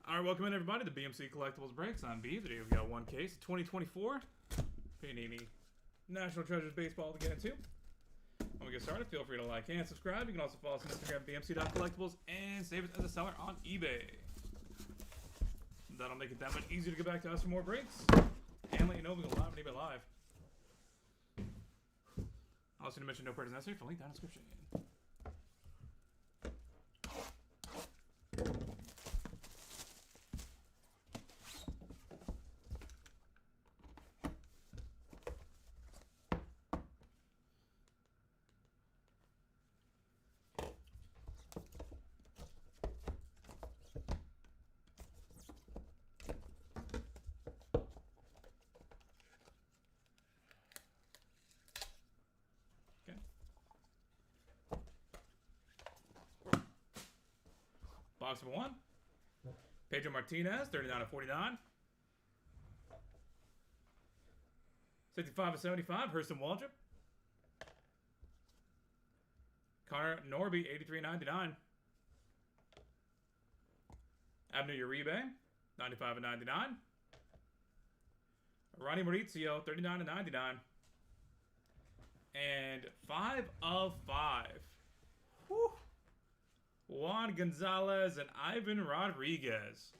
Alright, welcome in everybody to BMC Collectibles Breaks. I'm B. Today we've got one case, 2024 Panini National Treasures Baseball to get into. When we get started, feel free to like and subscribe. You can also follow us on Instagram, bmc.collectibles, and save us as a seller on eBay. That'll make it that much easier to get back to us for more breaks, and let you know we go live on eBay Live. Also, to mention no purchase necessary for link down in the description. Box number 1. Pedro Martinez, 39/49. 65/75, Hurston Waldrop. Connor Norby, 83/99. Abner Uribe, 95/99. Ronnie Maurizio, 39/99. And 5 of 5. Whew. Juan Gonzalez and Ivan Rodriguez.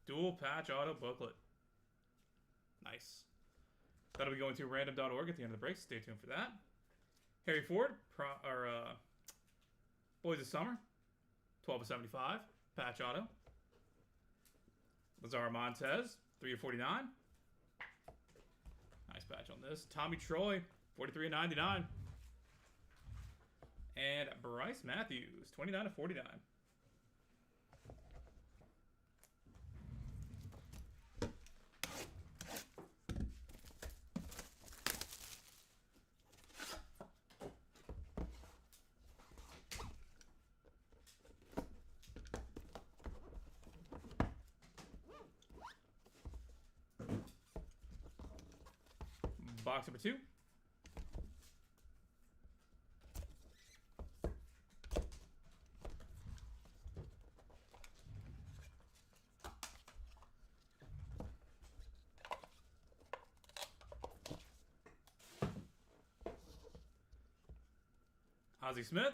Dual patch auto booklet. Nice. That'll be going to random.org at the end of the break. Stay tuned for that. Harry Ford, Boys of Summer, 12/75, patch auto. Lazar Montez, 3/49. Nice patch on this. Tommy Troy, 43/99. And Bryce Matthews, 29/49. Box number 2. Ozzie Smith,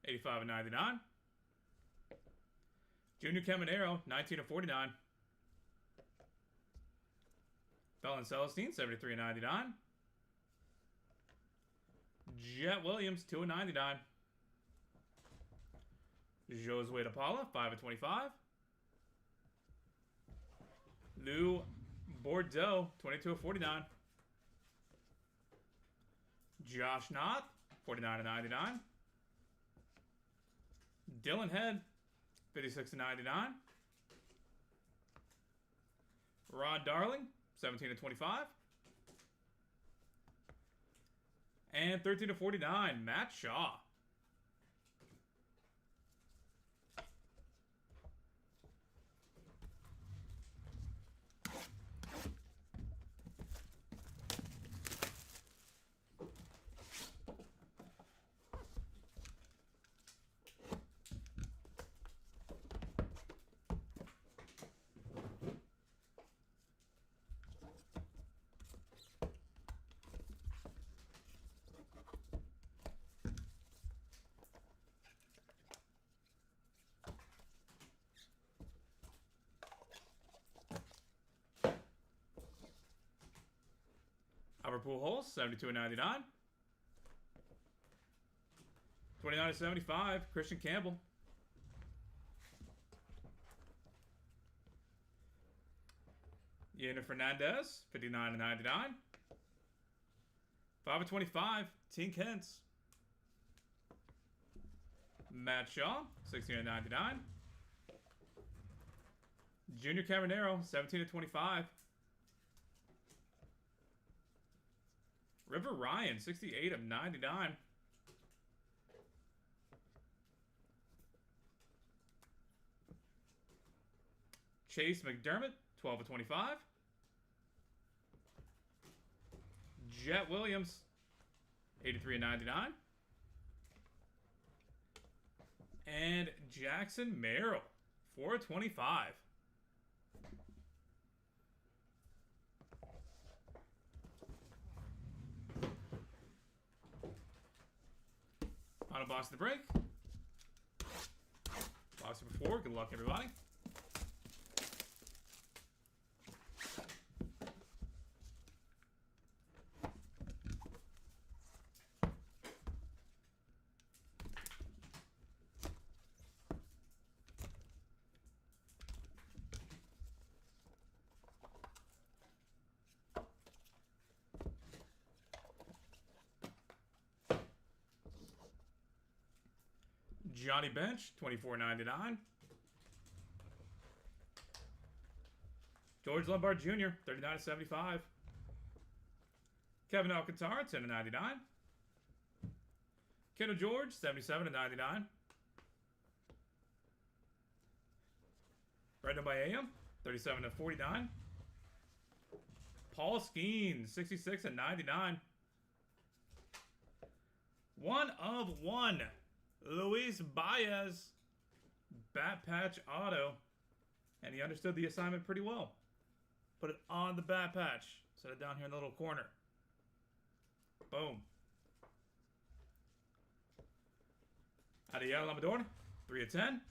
85/99. Junior Caminero, 19/49. Belen Celestine, 73/99. Jet Williams, 2/99. Josue De Paula, 5/25. Lou Bordeaux, 22/49. Josh Knott, 49/99. Dylan Head, 56/99. Rod Darling, 17/25. And 13/49, Matt Shaw. Albert Pujols, 72/99. 29/75, Christian Campbell. Yener Fernandez, 59/99. 5/25, Tink Hence. Matt Shaw, 16/99. Junior Caminero, 17/25. River Ryan, 68/99. Chase McDermott, 12/25. Jet Williams, 83/99. And Jackson Merrill, 425. Final box of the break. Box number 4. Good luck, everybody. Johnny Bench, $24.99. George Lombard Jr., $39.75. Kevin Alcantara, $10.99. Kendall George, $77.99. Brandon by AM, $37.49. Paul Skeens, $66.99. 1 of 1. Luis Baez, bat patch auto. And he understood the assignment pretty well. Put it on the bat patch. Set it down here in the little corner. Boom. Adiel Amador, 3 of 10.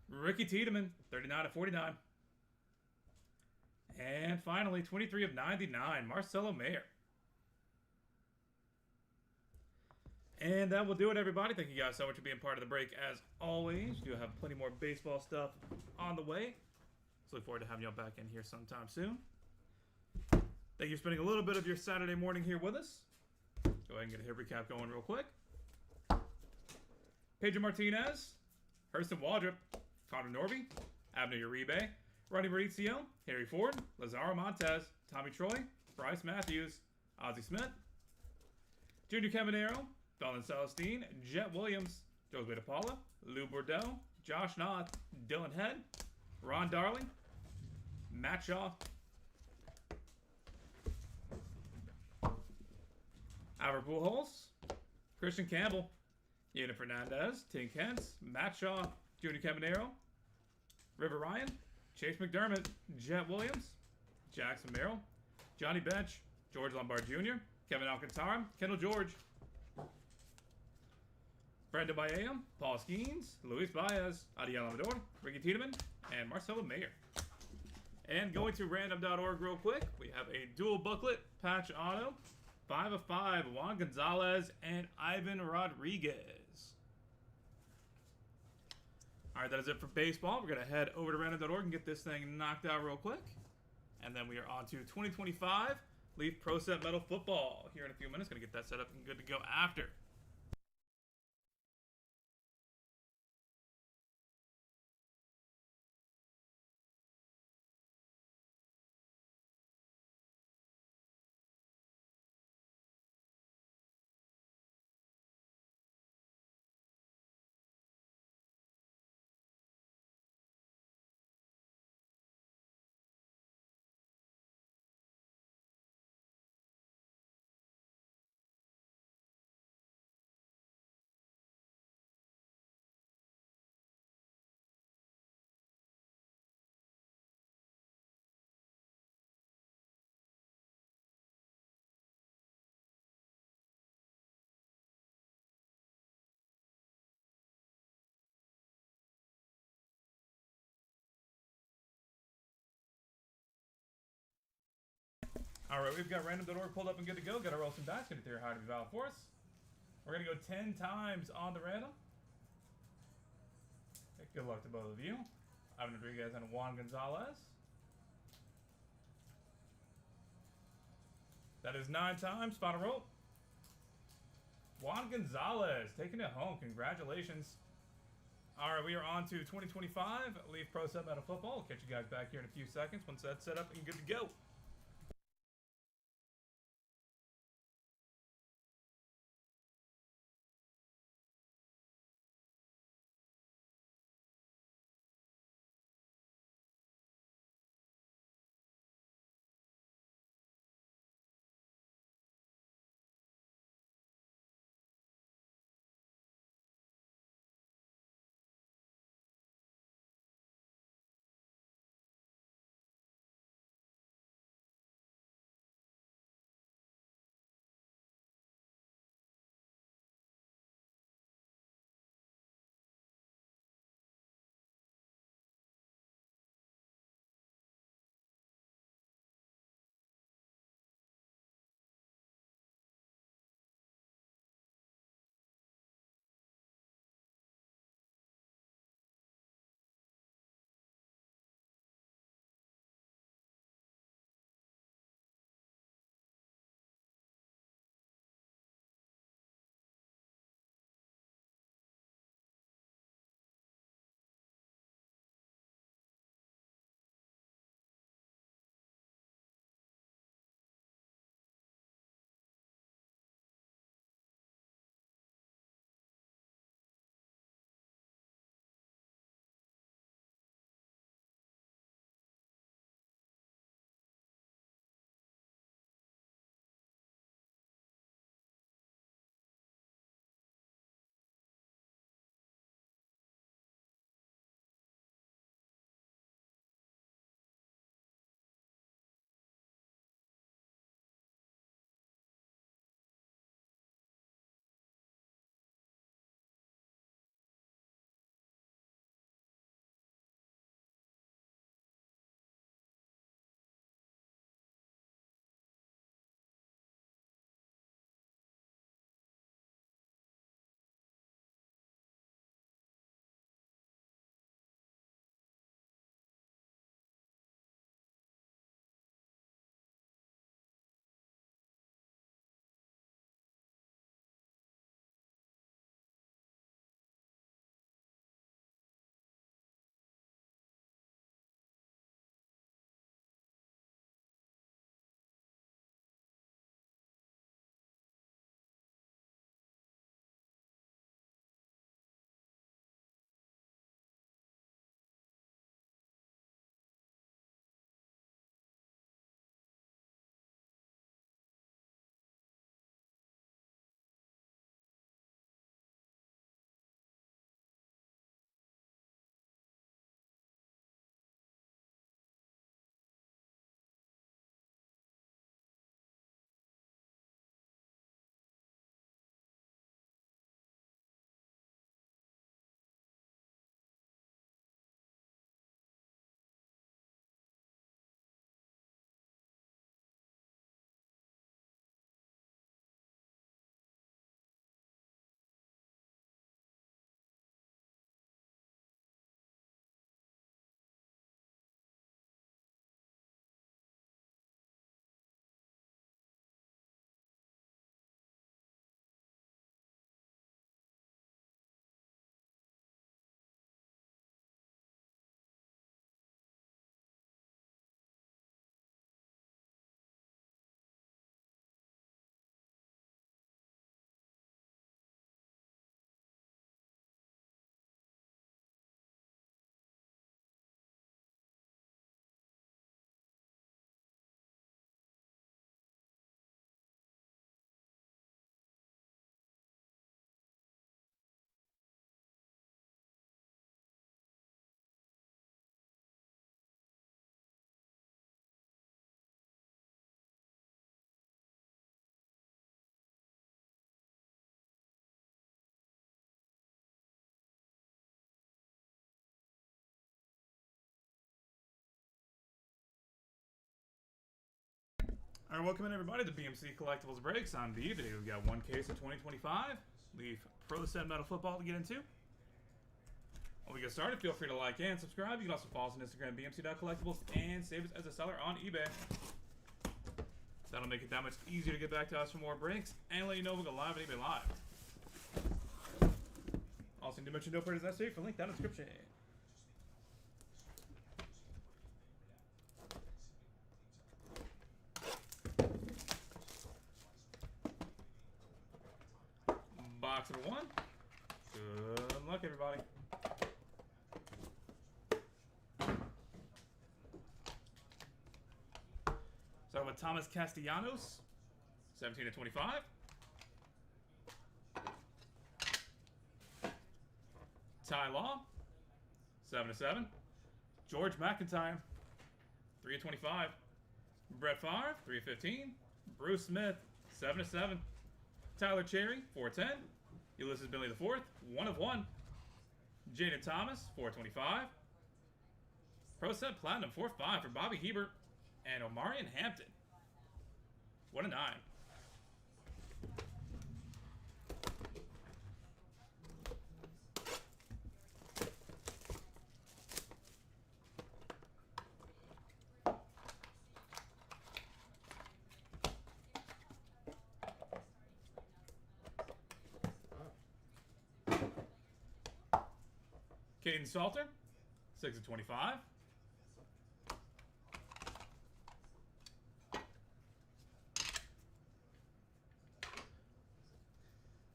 Ricky Tiedemann, 39/49. And finally, 23 of 99, Marcelo Mayer. And that will do it, everybody. Thank you guys so much for being part of the break, as always. We do have plenty more baseball stuff on the way. So look forward to having y'all back in here sometime soon. Thank you for spending a little bit of your Saturday morning here with us. Go ahead and get a hit recap going real quick. Pedro Martinez, Hurston Waldrop, Connor Norby, Abner Uribe, Ronnie Mauricio, Harry Ford, Lazaro Montez, Tommy Troy, Bryce Matthews, Ozzie Smith, Junior Caminero, Donald Celestine, Jet Williams, Jose DePaula, Lou Bordeaux, Josh Knott, Dylan Head, Ron Darling, Matt Shaw, Albert Pujols, Christian Campbell, Yana Fernandez, Tim Kentz, Matt Shaw, Junior Caminero, River Ryan, Chase McDermott, Jet Williams, Jackson Merrill, Johnny Bench, George Lombard Jr., Kevin Alcantara, Kendall George, Brandon by AM, Paul Skeens, Luis Baez, Adiel Amador, Ricky Tiedemann, and Marcelo Mayer. And going to random.org real quick, we have a dual booklet patch auto, 5 of 5, Juan Gonzalez and Ivan Rodriguez. All right, that is it for baseball. We're going to head over to random.org and get this thing knocked out real quick. And then we are on to 2025 Leaf Pro Set Metal Football here in a few minutes. Going to get that set up and good to go after. All right, we've got random.org pulled up and good to go. Got to roll some dice. Going to clear high to be valid for us. We're going to go 10 times on the random. Good luck to both of you. Ivan Rodriguez and Juan Gonzalez. That is 9 times. Final roll. Juan Gonzalez taking it home. Congratulations. All right, we are on to 2025 Leaf Pro Set Metal Football. We'll catch you guys back here in a few seconds once that's set up and good to go. Alright, welcome in everybody to BMC Collectibles Breaks on B. Today we've got one case of 2025 Leaf Pro Set Metal Football to get into. When we get started, feel free to like and subscribe. You can also follow us on Instagram, bmc.collectibles, and save us as a seller on eBay. That'll make it that much easier to get back to us for more breaks and let you know we'll go live at eBay Live. Also, need to mention no purchase necessary for link down in the description. Box number 1. Good luck, everybody. Start with Thomas Castellanos, 17/25. Ty Law, 7/7. George McIntyre, 3/25. Brett Favre, 3/15. Bruce Smith, 7/7. Tyler Cherry, 4/10. Ulysses Billy IV, 1/1. Jaden Thomas, 4/25. Pro Set Platinum, 4/5 for Bobby Hebert and Omarion Hampton, 1/9. Caden Salter, 6/25.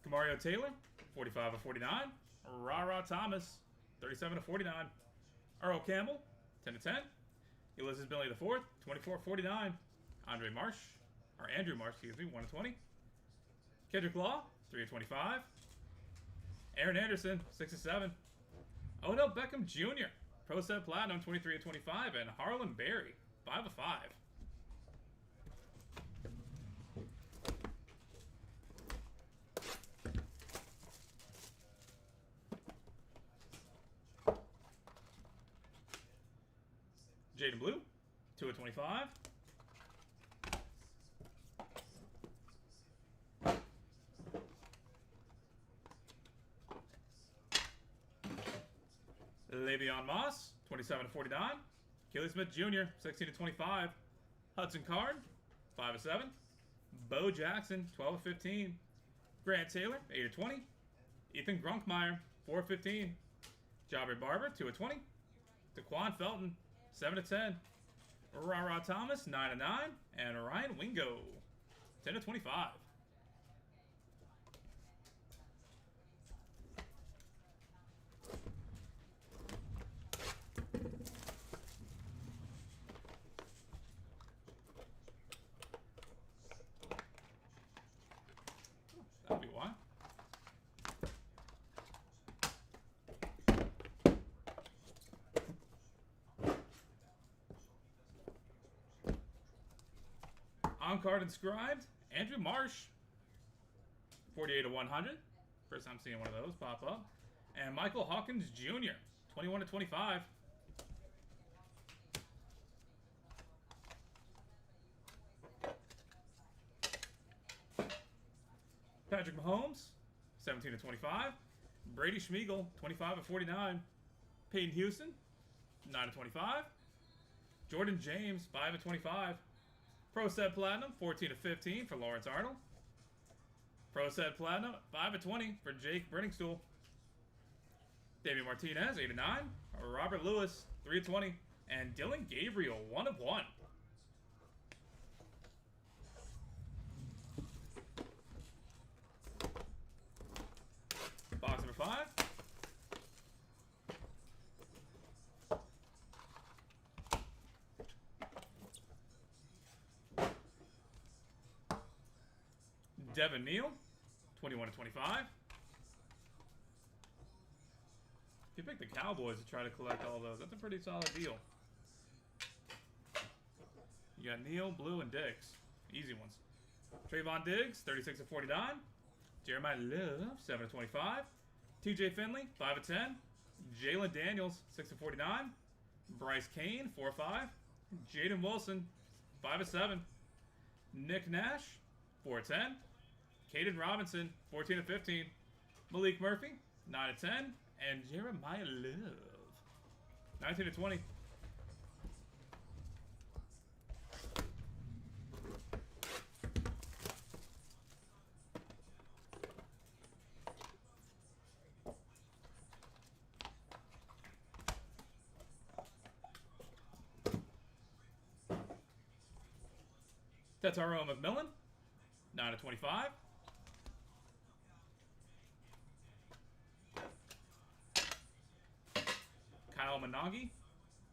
Mario Taylor, 45/49. Ra Thomas, 37/49. Earl Campbell, 10/10. Ulysses Billy IV, 24/49. Andrew Marsh, 1/20. Kendrick Law, 3/25. Aaron Anderson, 6/7. Odell Beckham Jr., Pro Set Platinum, 23/25. And Harlan Berry, 5/5. Jaden Blue, 2/25. Le'Veon Moss, 27/49. Kelly Smith Jr., 16/25. Hudson Card, 5/7. Bo Jackson, 12/15. Grant Taylor, 8/20. Ethan Gronkmeyer, 4/15. Jabari Barber, 2/20. Daquan Felton, 7/10. Ra Thomas, 9/9. And Ryan Wingo, 10/25. That'll be why. On card inscribed, Andrew Marsh, 48/100. First time seeing one of those pop up. And Michael Hawkins Jr., 21/25. Patrick Mahomes, 17/25. Brady Schmeigel, 25/49. Peyton Houston, 9/25. Jordan James, 5/25. Pro Set Platinum, 14/15 for Lawrence Arnold. Pro Set Platinum, 5/20 for Jake Brenningstool. David Martinez, 8/9. Robert Lewis, 3/20. And Dylan Gabriel, 1/1. Box number 5. Devin Neal, 21/25. If you pick the Cowboys to try to collect all those, that's a pretty solid deal. You got Neal, Blue, and Diggs. Easy ones. Trayvon Diggs, 36/49. Jeremiah Love, 7/25. TJ Finley, 5/10. Jalen Daniels, 6/49. Bryce Kane, 4/5. Jaden Wilson, 5/7. Nick Nash, 4/10. Caden Robinson, 14/15. Malik Murphy, 9/10. And Jeremiah Love, 19/20. Tetaro McMillan, 9/25. Kyle Managi,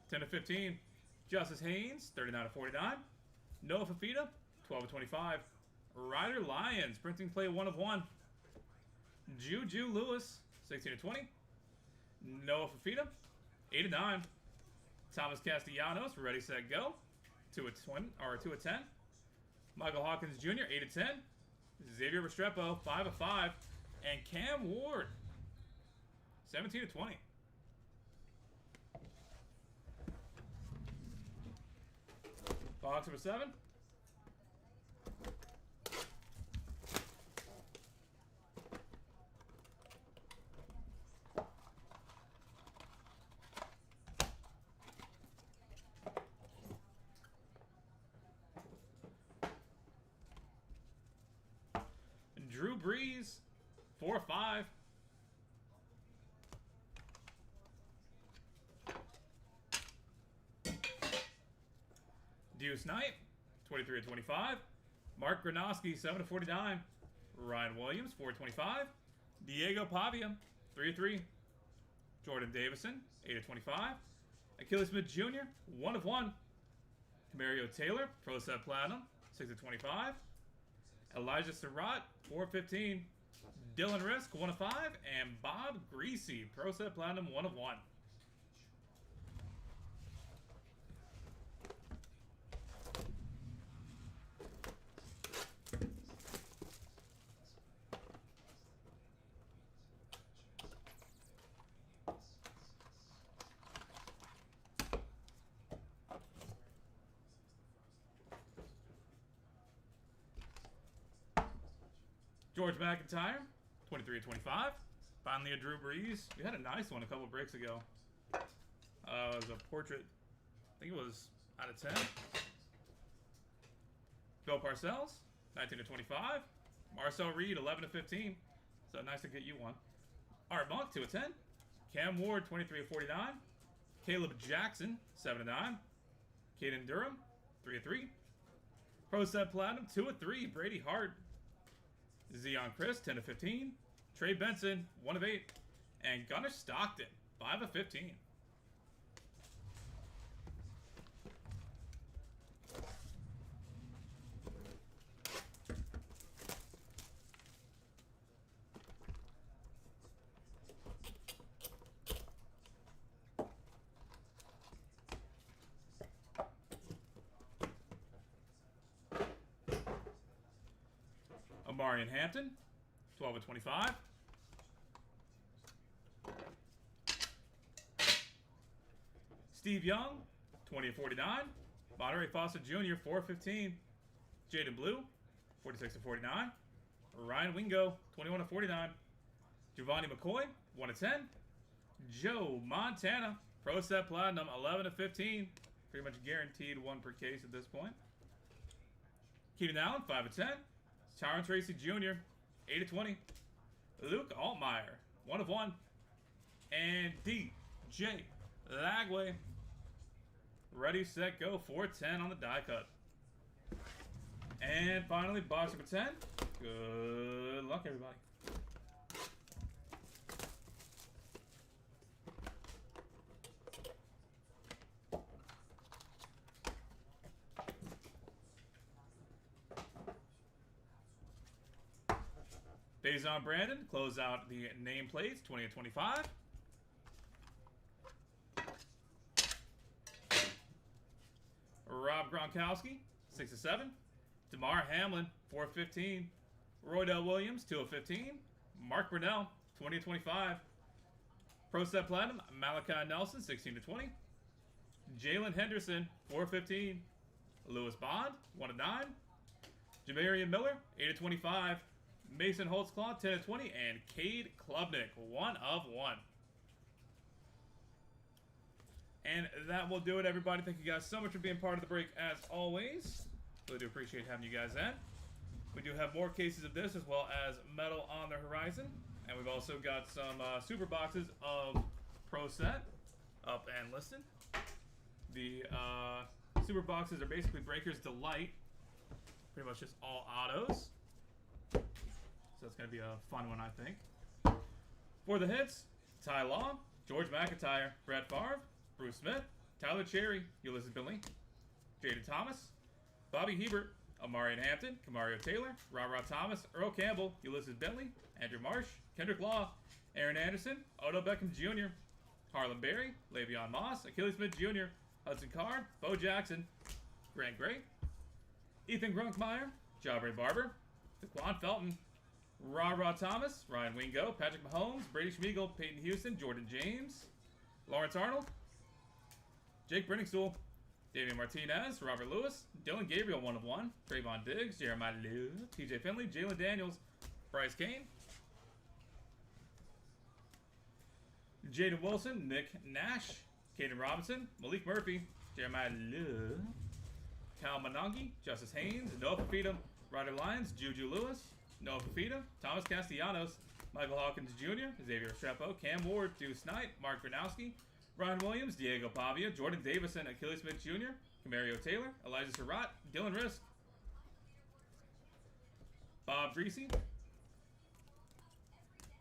10/15. Justice Haynes, 39/49. Noah Fafita, 12/25. Ryder Lyons, printing play 1/1. Juju Lewis, 16/20. Noah Fafita, 8/9. Thomas Castellanos, ready, set, go. 2/10. Michael Hawkins Jr., 8/10. Xavier Restrepo, 5/5. And Cam Ward, 17/20. Box number 7. Drew Brees, 4/5. Deuce Knight, 23/25. Mark Granoski, 7/49. Ryan Williams, 4/25. Diego Pavia, 3/3. Jordan Davison, 8/25. Achilles Smith Jr., 1/1. Camario Taylor, Pro Set Platinum, 6/25. Elijah Surratt, 4/15. Dylan Risk, 1/5. And Bob Greasy, Pro Set Platinum, 1/1. George McIntyre, 23/25. Finally a Drew Brees. We had a nice one a couple breaks ago. It was a portrait. I think it was out of 10. Bill Parcells, 19/25. Marcel Reed, 11/15. So nice to get you one. Art Monk, 2/10. Cam Ward, 23/49. Caleb Jackson, 7/9. Caden Durham, 3/3. Pro Set Platinum, 2/3. Brady Hart. Zion Chris, 10/15. Trey Benson, 1/8. And Gunnar Stockton, 5/15. Amarian Hampton, 12/25. Steve Young, 20/49. Monterey Fawcett Jr., 4/15. Jaden Blue, 46/49. Ryan Wingo, 21/49. Giovanni McCoy, 1/10. Joe Montana, Pro Set Platinum, 11/15. Pretty much guaranteed one per case at this point. Keenan Allen, 5/10. Tyron Tracy Jr., 8/20. Luke Altmaier, 1/1. And DJ Lagway, ready, set, go, 4/10 on the die cut. And finally, box number 10. Good luck, everybody. Faison Brandon, close out the nameplates, 20/25. Rob Gronkowski, 6/7. DeMar Hamlin, 4/15. Roydell Williams, 2/15. Mark Brunell, 20/25. Pro Set Platinum, Malachi Nelson, 16/20. Jalen Henderson, 4/15. Lewis Bond, 1/9. Jamarian Miller, 8/25. Mason Holtzclaw, 10/20. And Cade Klubnik, 1/1. And that will do it, everybody. Thank you guys so much for being part of the break, as always. Really do appreciate having you guys in. We do have more cases of this, as well as metal on the horizon. And we've also got some super boxes of Pro Set up and listed. The super boxes are basically Breaker's Delight. Pretty much just all autos. So that's going to be a fun one, I think. For the hits, Ty Law, George McIntyre, Brett Favre, Bruce Smith, Tyler Cherry, Ulysses Billy, Jaden Thomas, Bobby Hebert, Amari Hampton, Kamario Taylor, Ra Thomas, Earl Campbell, Ulysses Bentley, Andrew Marsh, Kendrick Law, Aaron Anderson, Odell Beckham Jr., Harlan Berry, Le'Veon Moss, Achilles Smith Jr., Hudson Card, Bo Jackson, Grant Gray, Ethan Grunkmeyer, Jabray Barber, Daquan Felton, Ra Thomas, Ryan Wingo, Patrick Mahomes, Brady Schmeigel, Peyton Houston, Jordan James, Lawrence Arnold, Jake Brenningstool, Damian Martinez, Robert Lewis, Dylan Gabriel, 1/1, Trayvon Diggs, Jeremiah Lou, TJ Finley, Jalen Daniels, Bryce Kane, Jaden Wilson, Nick Nash, Caden Robinson, Malik Murphy, Jeremiah Lou, Cal Monangi, Justice Haynes, Noah Fafita, Ryder Lyons, Juju Lewis, Noah Fafita, Thomas Castellanos, Michael Hawkins Jr., Xavier Strepo, Cam Ward, Deuce Knight, Mark Gronowski, Ryan Williams, Diego Pavia, Jordan Davison, Achilles Smith Jr., Camario Taylor, Elijah Surratt, Dylan Risk, Bob Greasy,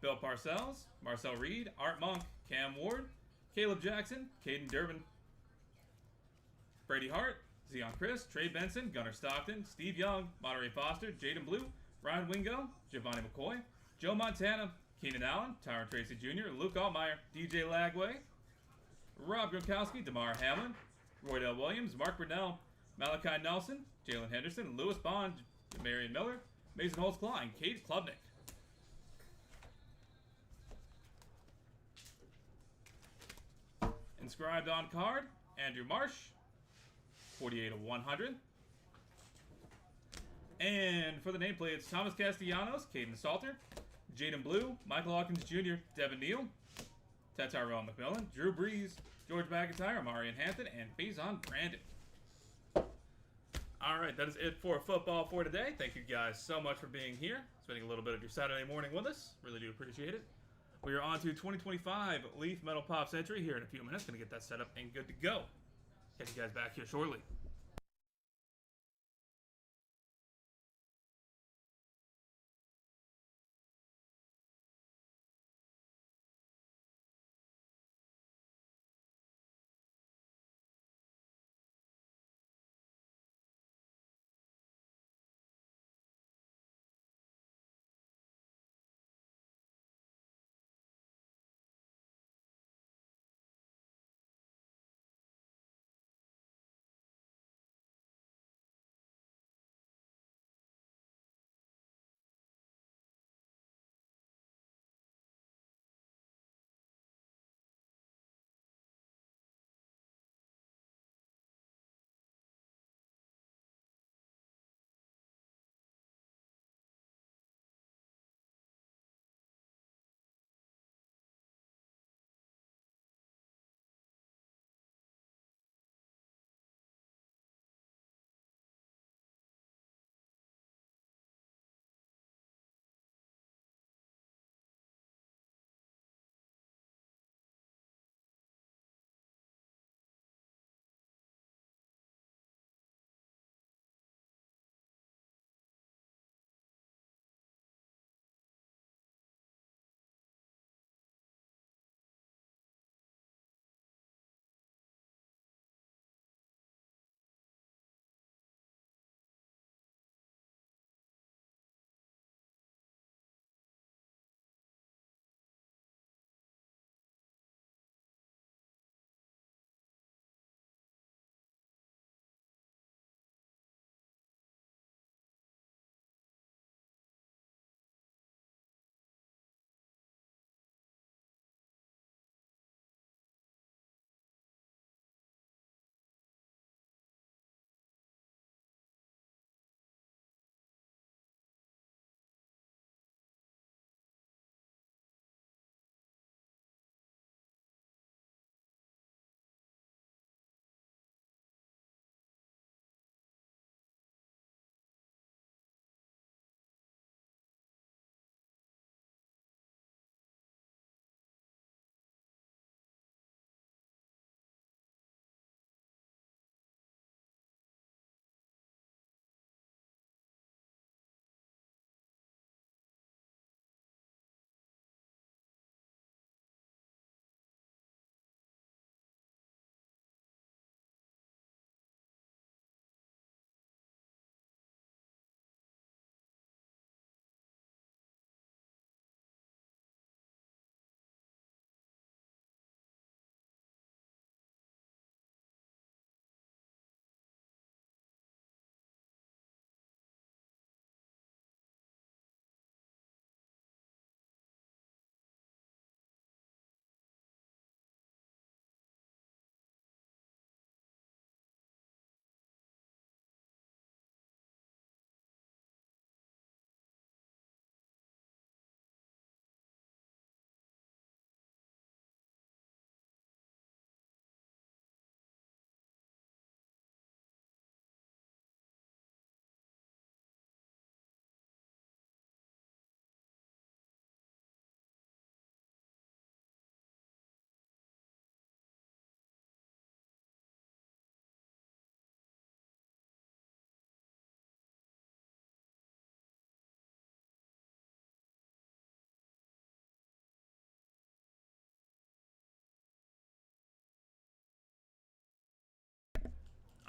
Bill Parcells, Marcel Reed, Art Monk, Cam Ward, Caleb Jackson, Caden Durbin, Brady Hart, Zion Chris, Trey Benson, Gunnar Stockton, Steve Young, Monterey Foster, Jaden Blue, Ryan Wingo, Giovanni McCoy, Joe Montana, Keenan Allen, Tyron Tracy Jr., Luke Altmaier, DJ Lagway, Rob Gronkowski, DeMar Hamlin, Roydell Williams, Mark Brunell, Malachi Nelson, Jalen Henderson, Lewis Bond, Marion Miller, Mason Holtzclaw, and Cade Klubnik. Inscribed on card, Andrew Marsh, 48/100. And for the nameplates, Thomas Castellanos, Caden Salter, Jaden Blue, Michael Hawkins Jr., Devin Neal, Tyrone McMillan, Drew Brees, George McIntyre, Marion Hampton, and Faison Brandon. Alright, that is it for football for today. Thank you guys so much for being here, spending a little bit of your Saturday morning with us. Really do appreciate it. We are on to 2025 Leaf Metal Pops entry here in a few minutes. Going to get that set up and good to go. Catch you guys back here shortly.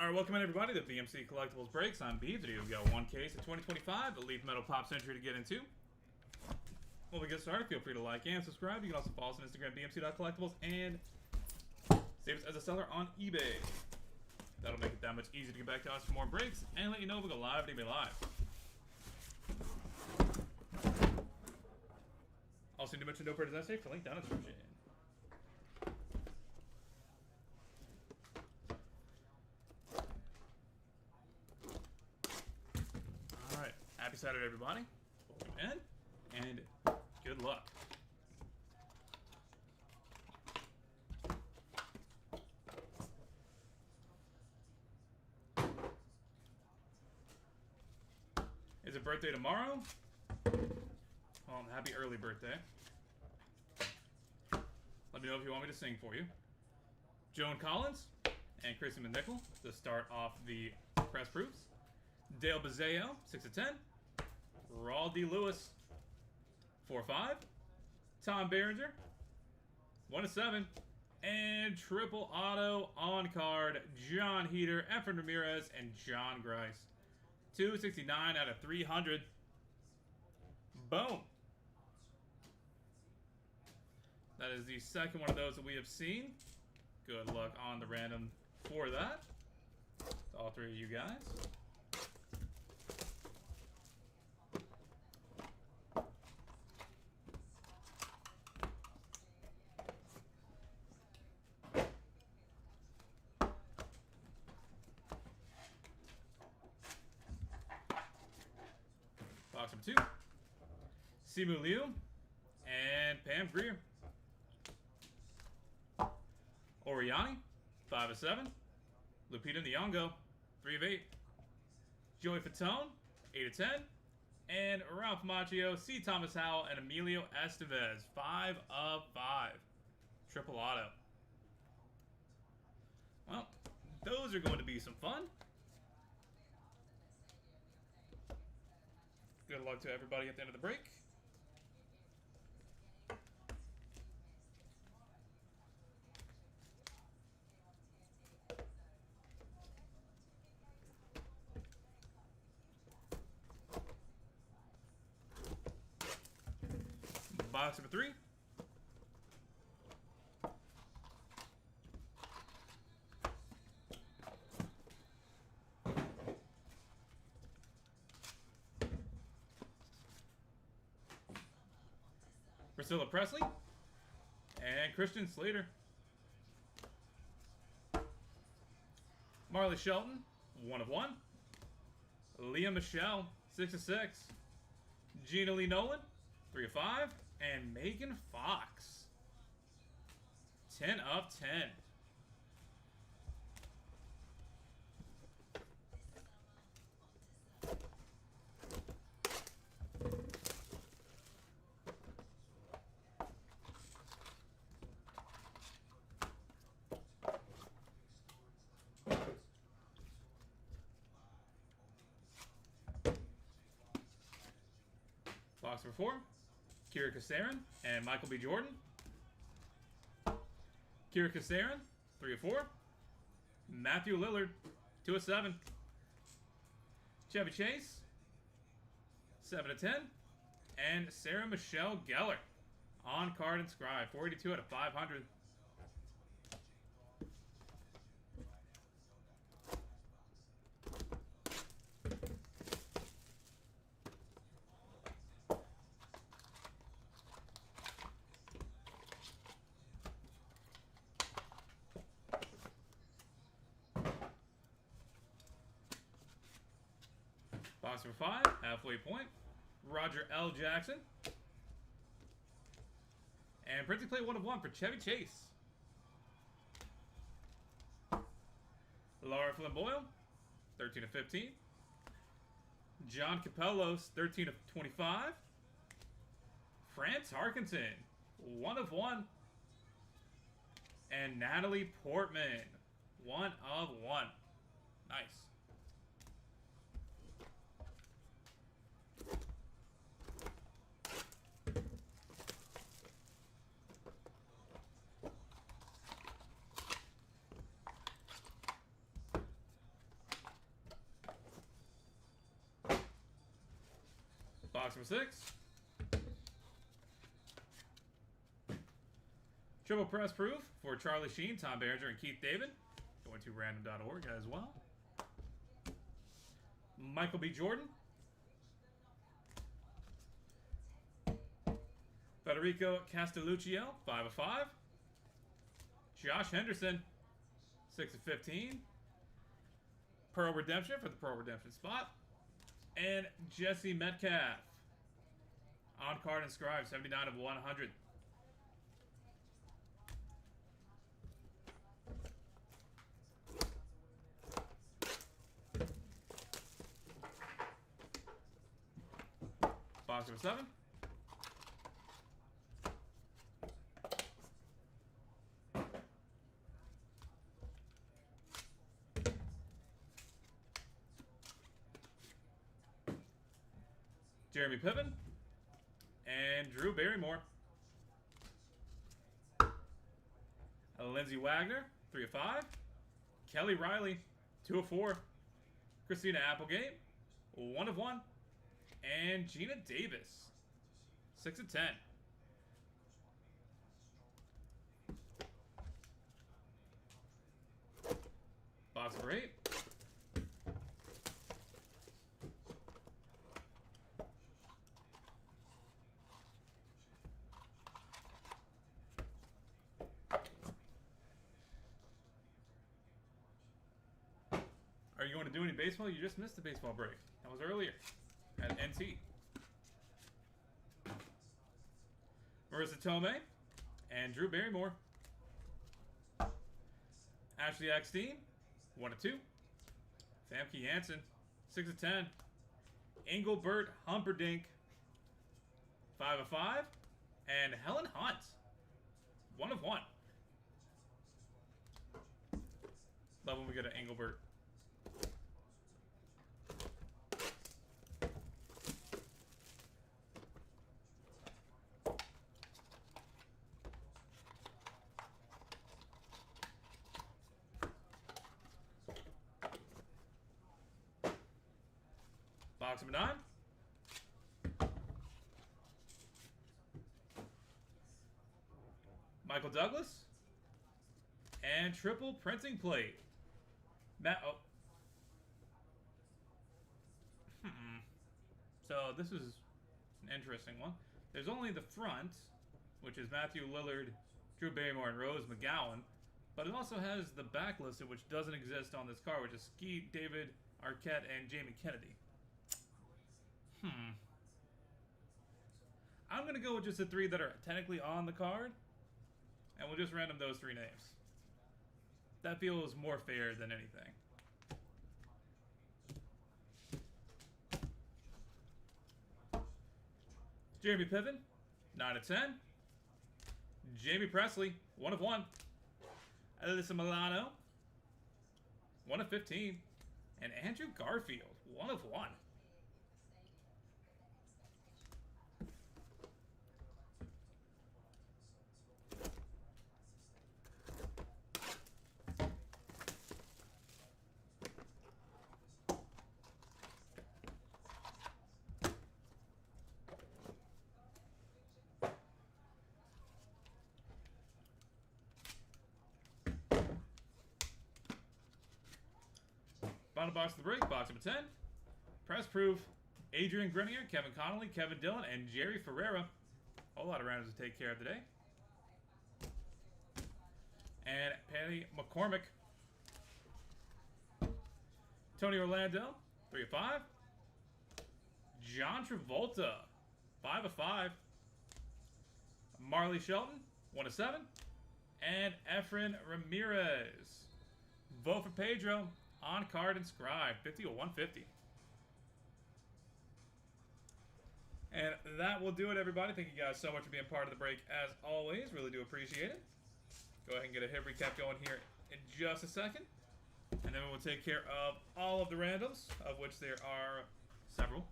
Alright, welcome in everybody to BMC Collectibles Breaks on B. Today we've got one case of 2025 Elite Metal Pop Century to get into. When we get started, feel free to like and subscribe. You can also follow us on Instagram, bmc.collectibles, and save us as a seller on eBay. That'll make it that much easier to get back to us for more breaks and let you know if we go live to be live. Also need to mention no purchase necessary for link down in the description. Alright, happy Saturday everybody. Welcome in and good luck. Is it birthday tomorrow? Well, happy early birthday. Let me know if you want me to sing for you. Joan Collins and Chrissy McNichol to start off the press proofs. Dale Bazeo, 6 of 10. Raul D. Lewis, 4 of 5. Tom Berenger, 1 of 7. And triple auto on card, John Heater, Efren Ramirez, and John Grice. 269 out of 300. Boom. That is the second one of those that we have seen. Good luck on the random for that. To all three of you guys. Box number 2. Simu Liu and Pam Greer. Oriani, 5 of 7. Lupita Nyong'o, 3 of 8. Joey Fatone, 8 of 10. And Ralph Macchio, C. Thomas Howell, and Emilio Estevez, 5 of 5. Triple auto. Well, those are going to be some fun. Good luck to everybody at the end of the break. Box number 3. Priscilla Presley and Christian Slater. Marley Shelton, 1 of 1. Leah Michelle, 6 of 6. Gina Lee Nolan, 3 of 5. And Megan Fox, 10 of 10. Box number 4. Kira Kasarin and Michael B. Jordan. Kira Kasarin, 3 of 4. Matthew Lillard, 2 of 7. Chevy Chase, 7 of 10. And Sarah Michelle Gellar on card inscribed, 42 out of 500. Box number 5, halfway point, Roger L. Jackson. And printing plate 1 of 1 for Chevy Chase. Laura Flynn Boyle, 13 of 15. John Capellos, 13 of 25. France Harkington, 1 of 1. And Natalie Portman, 1 of 1. Nice. Box number 6. Triple press proof for Charlie Sheen, Tom Berenger, and Keith David. Going to random.org as well. Michael B. Jordan. Federico Castelluccio, 5 of 5. Josh Henderson, 6 of 15. Pearl Redemption for the Pearl Redemption spot. And Jesse Metcalf. On card inscribed, 79 of 100. Box number 7. Jeremy Piven and Drew Barrymore. Lindsey Wagner, 3 of 5. Kelly Riley, 2 of 4. Christina Applegate, 1 of 1. And Gina Davis, 6 of 10. Box number 8. Are you going to do any baseball? You just missed the baseball break. That was earlier at NT. Marissa Tomei and Drew Barrymore. Ashley Eckstein, 1 of 2. Famke Hansen, 6 of 10. Engelbert Humperdinck, 5 of 5. And Helen Hunt, 1 of 1. Love when we go to Engelbert. Box number 9. Michael Douglas. And triple printing plate. Matt. Oh. So this is an interesting one. There's only the front, which is Matthew Lillard, Drew Barrymore, and Rose McGowan. But it also has the back listed, which doesn't exist on this card, which is Skeet, David Arquette, and Jamie Kennedy. I'm going to go with just the 3 that are technically on the card. And we'll just random those 3 names. That feels more fair than anything. Jeremy Piven, 9 of 10. Jamie Presley, 1 of 1. Alyssa Milano, 1 of 15. And Andrew Garfield, 1 of 1. Final box of the break, box number 10. Press proof, Adrian Grenier, Kevin Connolly, Kevin Dillon, and Jerry Ferreira. A whole lot of randoms to take care of today. And Patty McCormick. Tony Orlando, 3 of 5. John Travolta, 5 of 5. Marley Shelton, 1 of 7. And Efren Ramirez. Vote for Pedro. On card inscribed, 50 of 150. And that will do it, everybody. Thank you guys so much for being part of the break, as always. Really do appreciate it. Go ahead and get a hit recap going here in just a second. And then we will take care of all of the randoms, of which there are several.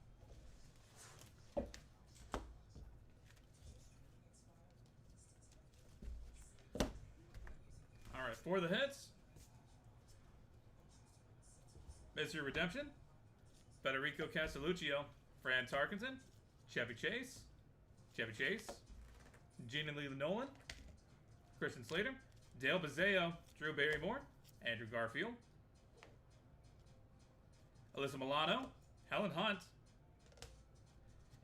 All right, for the hits. Mystery Redemption, Federico Castelluccio, Fran Tarkenton, Chevy Chase, Gina Lee Nolan, Christian Slater, Dale Bazeo, Drew Barrymore, Andrew Garfield, Alyssa Milano, Helen Hunt,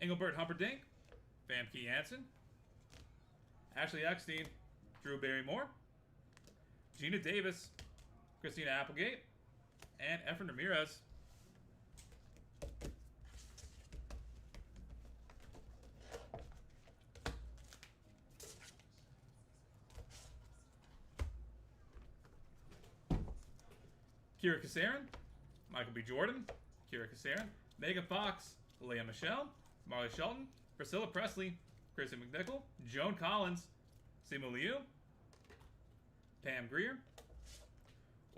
Engelbert Humperdinck, Famke Janssen, Ashley Eckstein, Drew Barrymore, Gina Davis, Christina Applegate, and Efren Ramirez. Kira Kasarin, Michael B. Jordan, Kira Kasarin, Megan Fox, Leah Michelle, Marley Shelton, Priscilla Presley, Kristen McNichol, Joan Collins, Simu Liu, Pam Greer,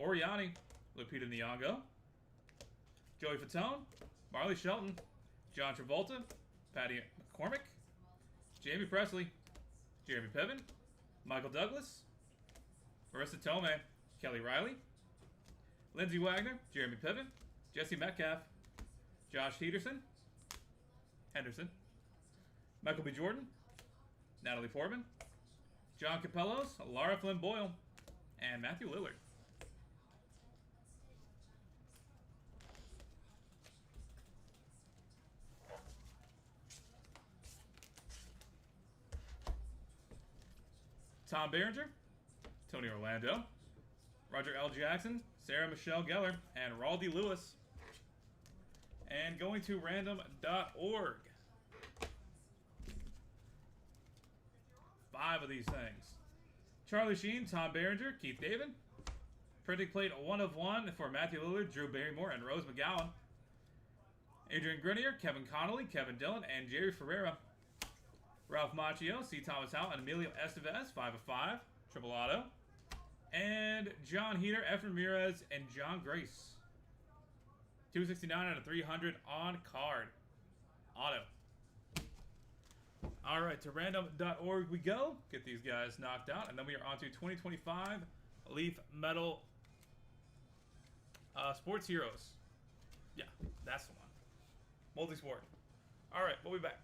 Oriani, Lupita Nyong'o, Joey Fatone, Marley Shelton, John Travolta, Patty McCormick, Jamie Presley, Jeremy Piven, Michael Douglas, Marissa Tomei, Kelly Riley, Lindsay Wagner, Jeremy Piven, Jesse Metcalf, Josh Henderson, Michael B. Jordan, Natalie Portman, John Capellos, Lara Flynn Boyle, and Matthew Lillard. Tom Berenger, Tony Orlando, Roger L. Jackson, Sarah Michelle Gellar, and Raldy Lewis. And going to random.org. 5 of these things. Charlie Sheen, Tom Berenger, Keith David. Printing plate 1 of 1 for Matthew Lillard, Drew Barrymore, and Rose McGowan. Adrian Grenier, Kevin Connolly, Kevin Dillon, and Jerry Ferreira. Ralph Macchio, C. Thomas Howell, and Emilio Estevez, 5 of 5. Triple auto. And John Heater, Efren Ramirez, and John Grace. 269 out of 300 on card. Auto. Alright, to random.org we go. Get these guys knocked out. And then we are on to 2025 Leaf Metal Sports Heroes. Yeah, that's the one. Multi-sport. Alright, we'll be back.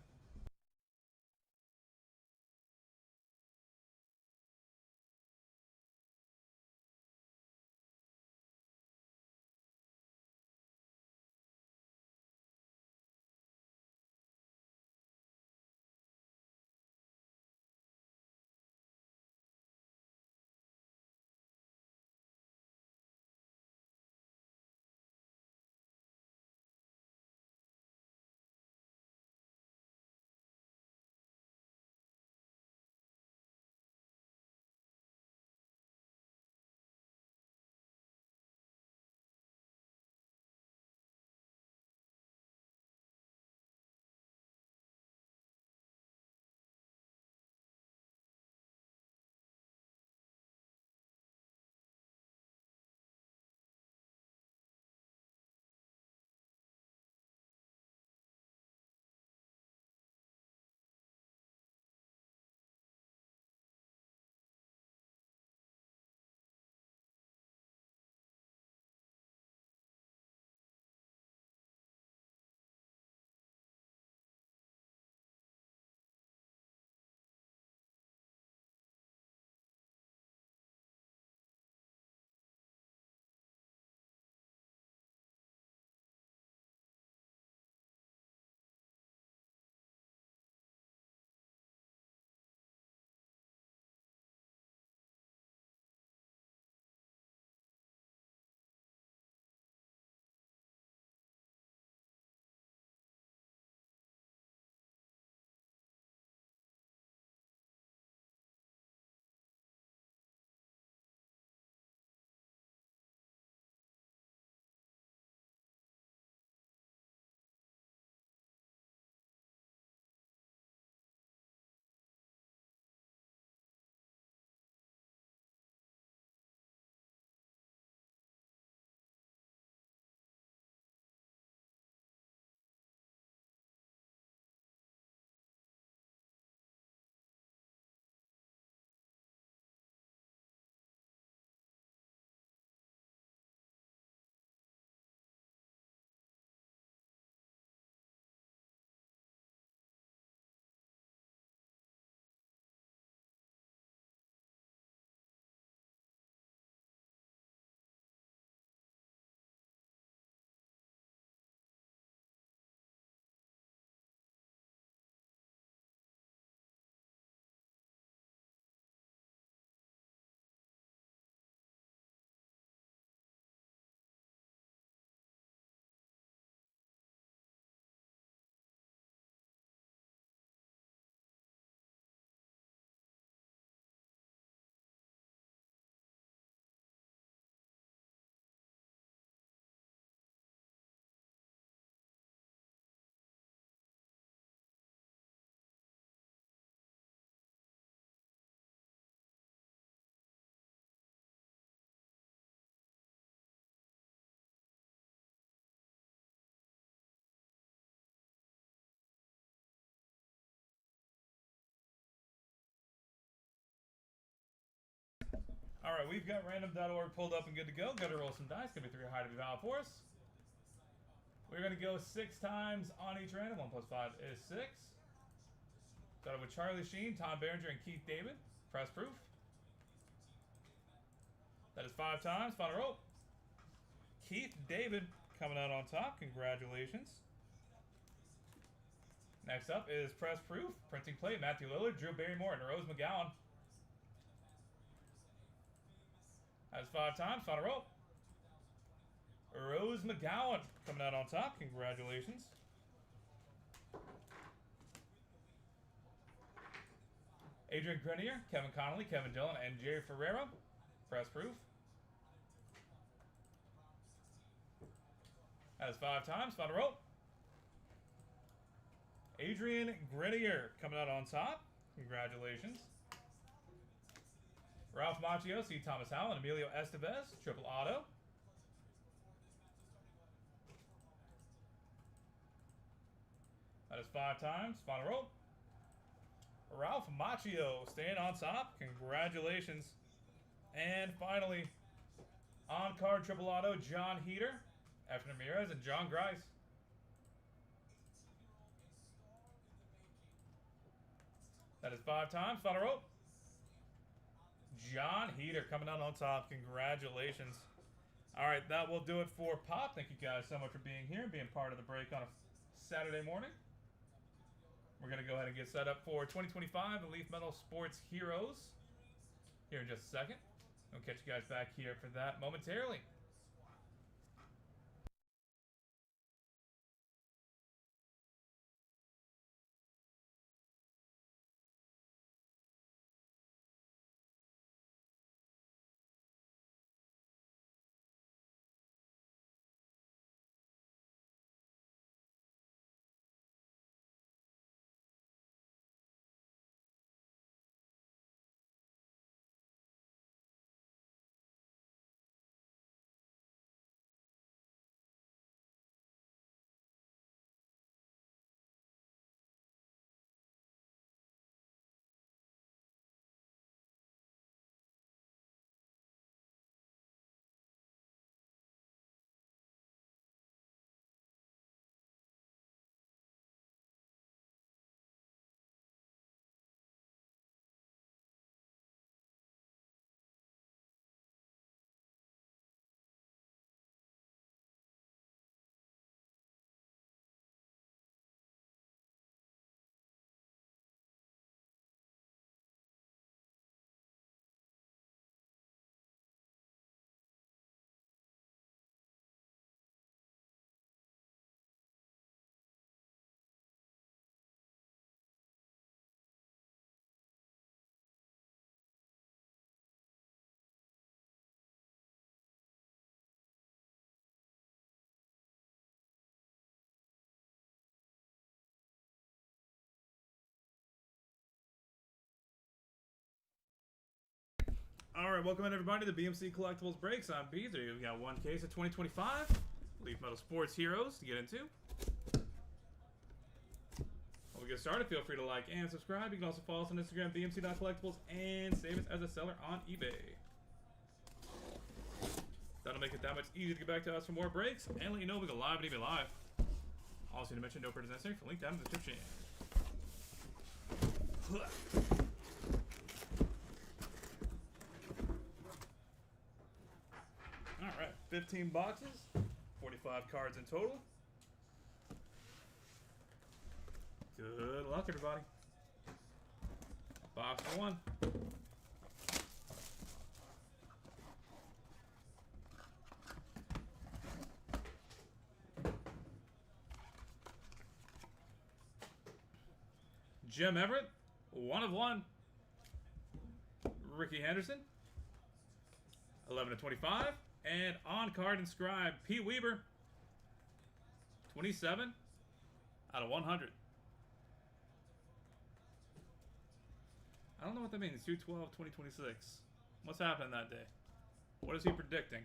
Alright, we've got random.org pulled up and good to go. Got to roll some dice. Gonna be 3 high to be valid for us. We're going to go 6 times on each random. 1 plus 5 is 6. Started with Charlie Sheen, Tom Berenger, and Keith David. Press proof. That is 5 times. Final roll. Keith David coming out on top. Congratulations. Next up is press proof. Printing plate. Matthew Lillard, Drew Barrymore, and Rose McGowan. That is 5 times. Final roll. Rose McGowan coming out on top. Congratulations. Adrian Grenier, Kevin Connolly, Kevin Dillon, and Jerry Ferrero. Press proof. That is 5 times. Final roll. Adrian Grenier coming out on top. Congratulations. Ralph Macchio, C. Thomas Howell, and Emilio Estevez. Triple auto. That is 5 times. Final roll. Ralph Macchio staying on top. Congratulations. And finally, on card triple auto, John Heater, Efner Ramirez, and John Grice. That is 5 times. Final roll. John Heater coming out on top. Congratulations. All right, that will do it for Pop. Thank you guys so much for being here and being part of the break on a Saturday morning. We're going to go ahead and get set up for 2025 Elite Metal Sports Heroes here in just a second. We'll catch you guys back here for that momentarily. Alright, welcome in everybody to BMC Collectibles Breaks. I'm B. Today we've got one case of 2025 Elite Metal Sports Heroes to get into. When we get started, feel free to like and subscribe. You can also follow us on Instagram, bmc.collectibles, and save us as a seller on eBay. That'll make it that much easier to get back to us for more breaks and let you know we go live at eBay Live. Also, need to mention no purchase necessary for link down in the description. Alright, 15 boxes, 45 cards in total. Good luck, everybody. Box 1. Jim Everett, 1 of 1. Ricky Henderson, 11 of 25. And on card inscribed, Pete Weber, 27 out of 100. I don't know what that means. 2/12/2026. What's happening that day? What is he predicting?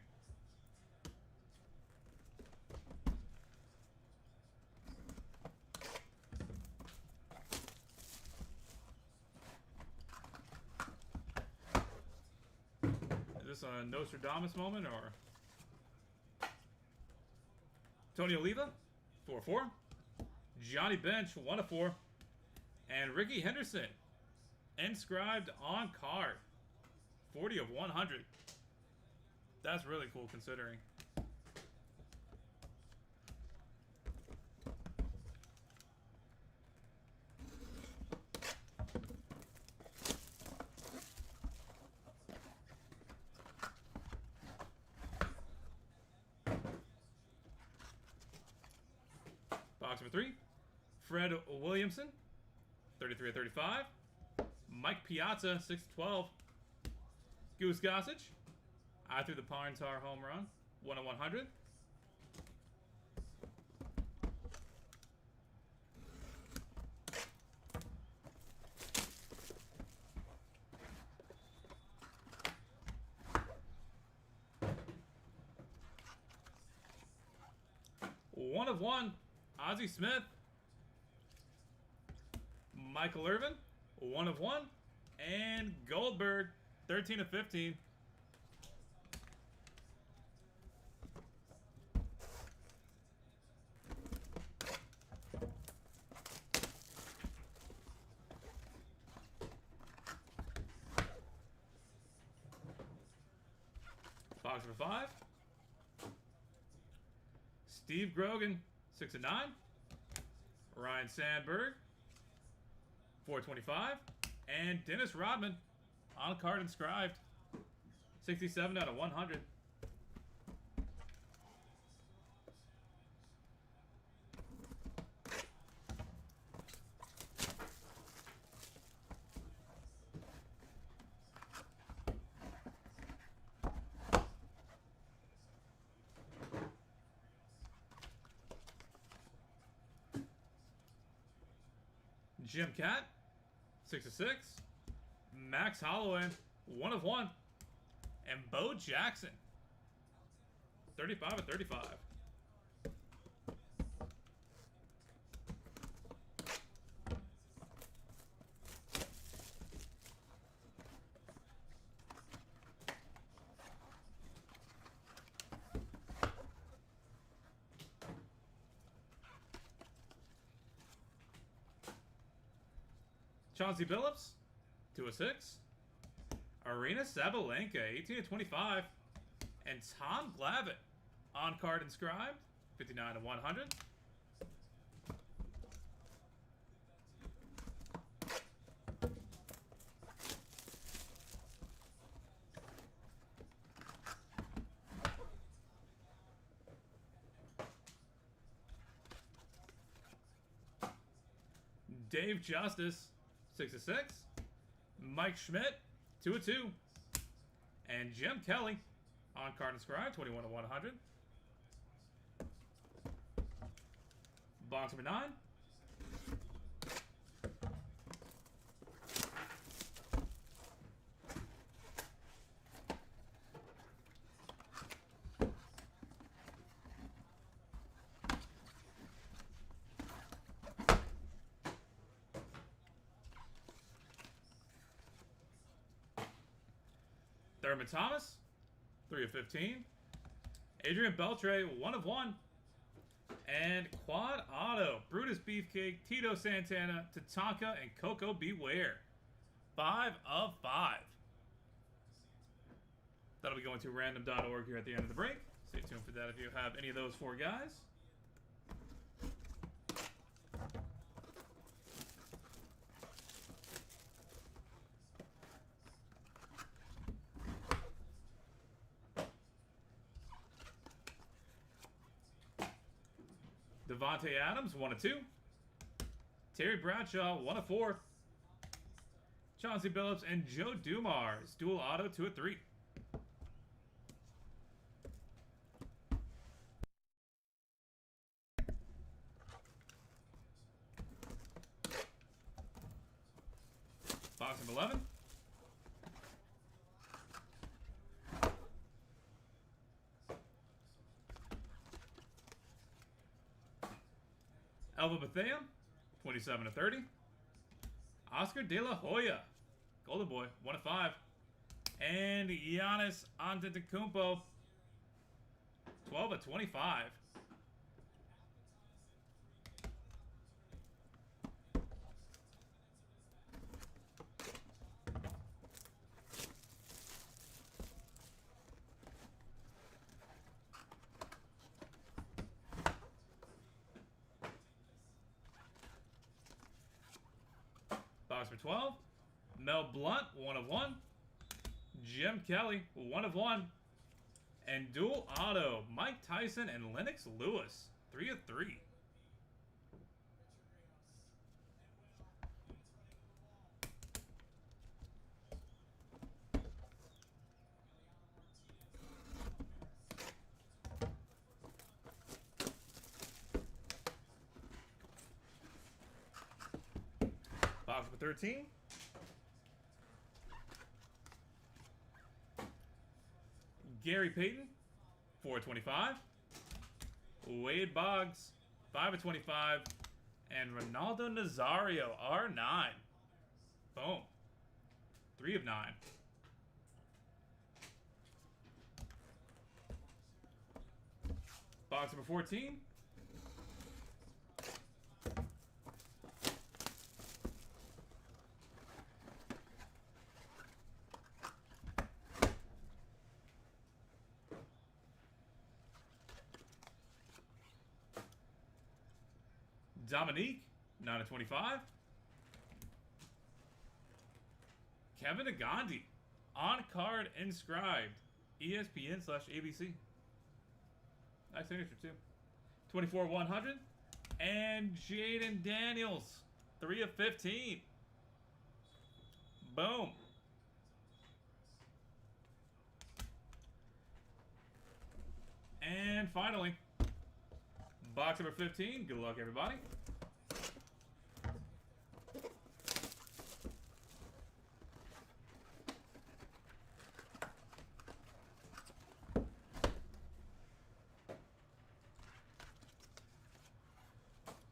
Is Nostradamus moment, or Tony Oliva, 4/4. Johnny Bench, 1/4. And Ricky Henderson, inscribed on card, 40/100. That's really cool considering. Box number 3, Fred Williamson, 33/35. Mike Piazza, 6/12. Goose Gossage, I threw the Parntar home run, 1/100. One of 1, Ozzie Smith. Michael Irvin, 1/1. And Goldberg, 13/15. Box number 5. Steve Grogan, 6/9. Ryan Sandberg, 4/25. And Dennis Rodman, on card inscribed, 67/100. Jim Cat, 6/6. Max Holloway, 1/1. And Bo Jackson, 35/35. Chauncey Billups, 2/6. Arena Sabalenka, 18/25. And Tom Glavine, on card inscribed, 59/100. Dave Justice, 6/6. Mike Schmidt, 2/2. And Jim Kelly, on card inscribed, 21/100. Box number 9. Thurman Thomas, 3/15. Adrian Beltre, 1/1. And quad auto, Brutus Beefcake, Tito Santana, Tatanka, and Coco Beware, 5/5. That'll be going to random.org here at the end of the break. Stay tuned for that if you have any of those 4 guys. Devontae Adams, 1/2. Terry Bradshaw, 1/4. Chauncey Billups and Joe Dumars, dual auto, 2/3. Box number 11. Elva Bethea, 27/30. Oscar De La Hoya, Golden Boy, 1/5. And Giannis Antetokounmpo, 12/25. Box for 12. Mel Blount, 1/1. Jim Kelly, 1/1. And dual auto, Mike Tyson and Lennox Lewis, 3/3. Box for 13. Gary Payton, 4/25. Wade Boggs, 5/25. And Ronaldo Nazario, R9. Boom. 3/9. Box number 14. Dominique, 9/25. Kevin Agandi, on card inscribed, ESPN/ABC. Nice signature too. 24/100. And Jaden Daniels, 3/15. Boom. And finally, box number 15. Good luck, everybody.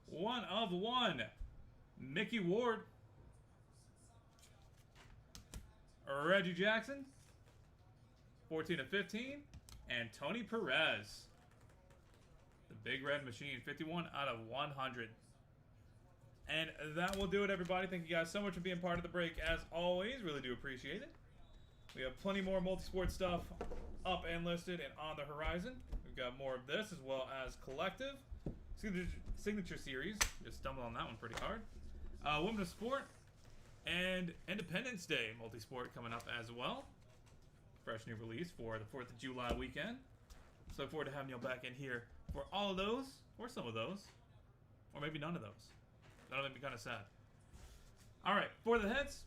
One of one. Mickey Ward. Reggie Jackson. 14/15. And Tony Perez. The Big Red Machine. 51/100. And that will do it, everybody. Thank you guys so much for being part of the break. As always, really do appreciate it. We have plenty more multi-sport stuff up and listed and on the horizon. We've got more of this as well as collective. Signature series. Just stumbled on that one pretty hard. Women of Sport and Independence Day multi-sport coming up as well. Fresh new release for the 4th of July weekend. So look forward to having you back in here for all of those, or some of those, or maybe none of those. That'll make me kind of sad. All right, for the heads,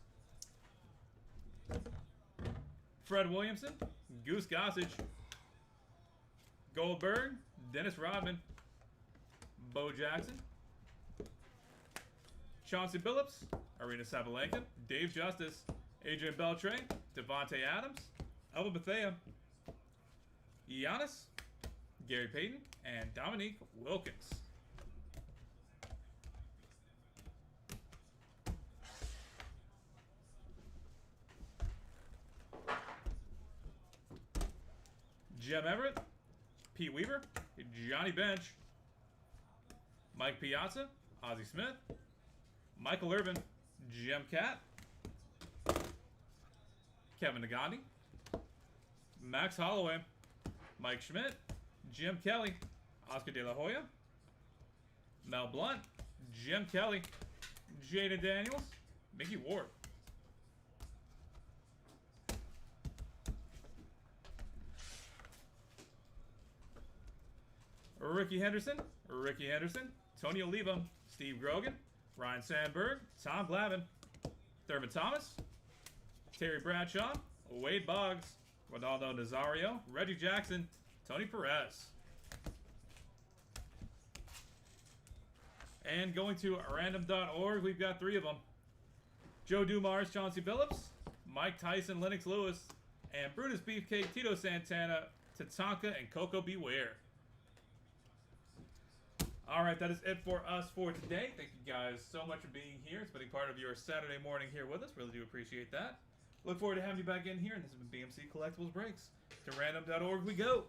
Fred Williamson, Goose Gossage, Goldberg, Dennis Rodman, Bo Jackson, Chauncey Billups, Arena Sabalenka, Dave Justice, Adrian Beltre, Devontae Adams, Elva Bethea, Giannis, Gary Payton, and Dominique Wilkins. Jem Everett, Pete Weaver, Johnny Bench, Mike Piazza, Ozzie Smith, Michael Irvin, Jem Cat, Kevin Nagandi, Max Holloway, Mike Schmidt, Jim Kelly, Oscar De La Hoya, Mel Blount, Jim Kelly, Jaden Daniels, Mickey Ward. Ricky Henderson, Tony Oliva, Steve Grogan, Ryan Sandberg, Tom Glavine, Thurman Thomas, Terry Bradshaw, Wade Boggs, Ronaldo Nazario, Reggie Jackson, Tony Perez. And going to random.org, we've got 3 of them. Joe Dumars, Chauncey Billups, Mike Tyson, Lennox Lewis, and Brutus Beefcake, Tito Santana, Tatanka, and Coco Beware. All right, that is it for us for today. Thank you guys so much for being here, spending part of your Saturday morning here with us. Really do appreciate that. Look forward to having you back in here, and this has been BMC Collectibles Breaks. To random.org we go.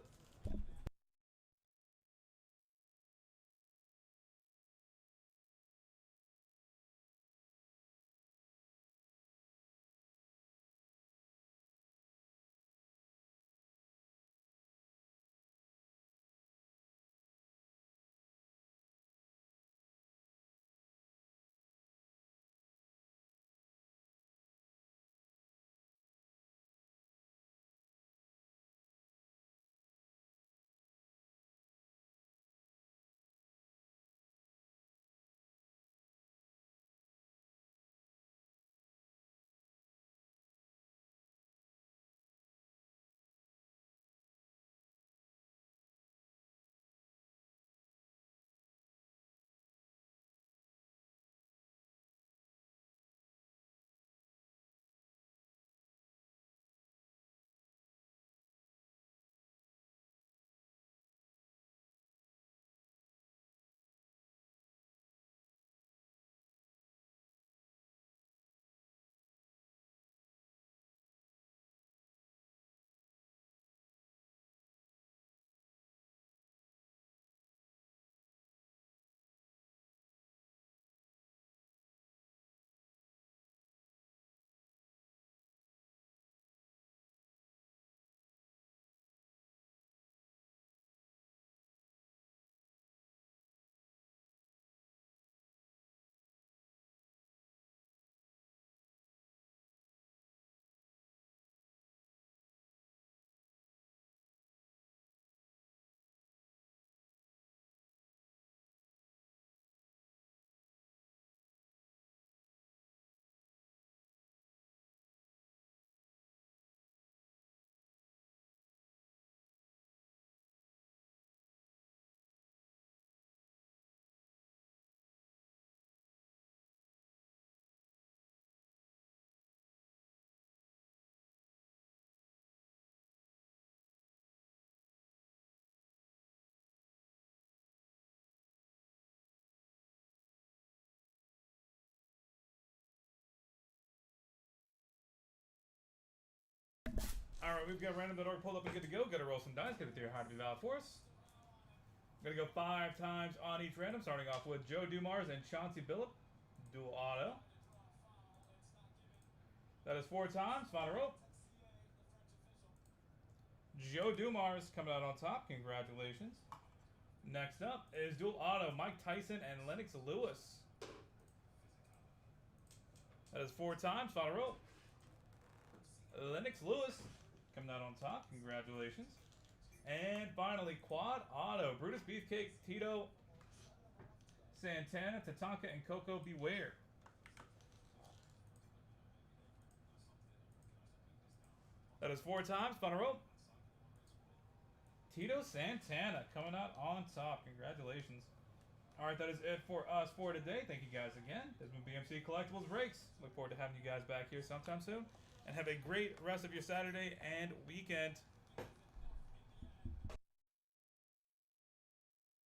Alright, we've got random.org pulled up and good to go. Gotta roll some dice, get it through your heart to be valid for us. Gonna go 5 times on each random, starting off with Joe Dumars and Chauncey Billup. Dual auto. That is 4 times. Final roll. Joe Dumars coming out on top. Congratulations. Next up is dual auto Mike Tyson and Lennox Lewis. That is 4 times. Final roll. Lennox Lewis coming out on top. Congratulations. And finally, quad auto Brutus Beefcake, Tito Santana, Tatanka, and Coco Beware. That is 4 times. Final roll. Tito Santana coming out on top. Congratulations. Alright, that is it for us for today. Thank you guys again. This has been BMC Collectibles Breaks. Look forward to having you guys back here sometime soon. And have a great rest of your Saturday and weekend.